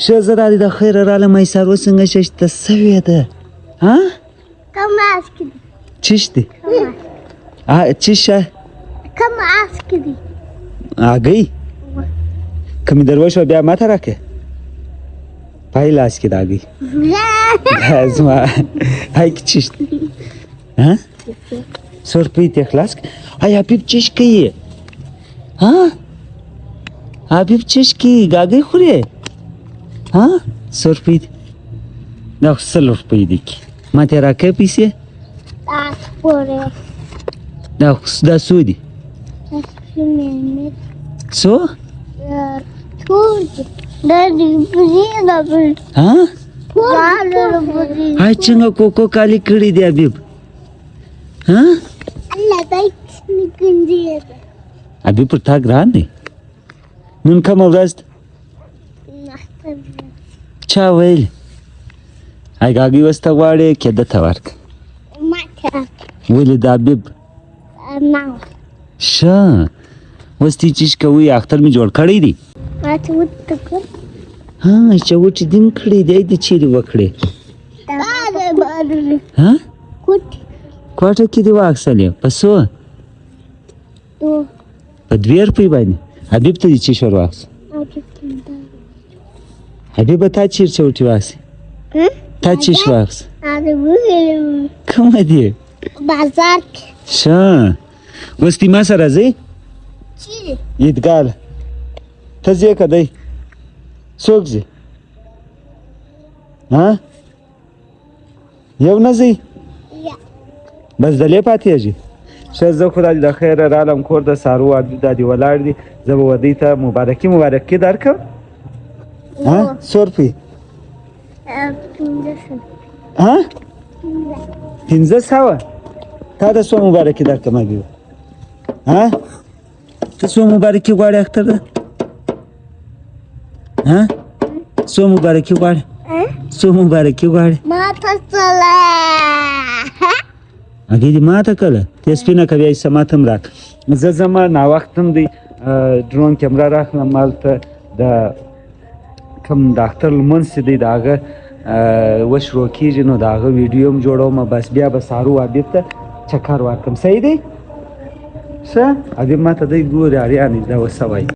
ښه زه رالې د خیره رالم ای سهارو څنګه ششته سوې ده ها کم آس کې دي چش دی چشه کم آس کې دي هګۍ که مې دروښوه بیا ماته راکړې پای لاس کې د هګۍ زما هایکې چش دی ها 100 روپۍ دې خلاص کړه ای حبیب چش کوي ها حبیب چش کوي هګۍ خورې ها 100 روپۍ دي دا خو 100 روپۍ دي ما ته راکړې پیسې دا څو دي څو ها هاي څنګه کوکو کالي کړي دي حبیب ها حبیب پر تا ګران دی نن کومه ورځ ده چا ویل هاي هګۍ اوس ته غواړې که ده ته ورکړه ولې د حبیب ښه اوس تی چیش کوي اختر مې جوړ کړی دی ها چوټې دې م کړی دی د چیرې وکړې ها کوټه کې دې واخیستلې په څو په 2 روپۍ باندې حبیب ته دې چیش ور واخیست حبیبه تا چیر چوټې واخیستې تا چیش واخیست کومه دی بازار کې ښه اوس دې ما سره ځې چیرې عیدګاه ته ځې که دی څوک ځي ها یو نه ځئ بس دلې پاتېږي ښه زه خو دا د خیره رالم کور د سهارو واده دا دې ولاړ دي زه به ودې ته مبارکي درکړم ها 100 روپۍ ها 1500 تا د څو مبارکي درکړم حبیبه ها ته څو مبارکي غواړې اختر ده ها څو مبارکي غواړې څو مبارکي غواړې ماته چله هګۍ دې ماته کړله ته سپینه که بیا یې ماته هم راکړه زه ځمه ناوخت هم دی ډرون کیمره راخلم هلته د کوم د اختر لمونځ چې دی د هغه وشروع کېږي نو د هغه ویډیو هم جوړوم بس بیا به سهارو حبیب ته چکر ورکړم صحیح دی ښه حبیب ماته دی ګورې اریانې دا اوس څه وایي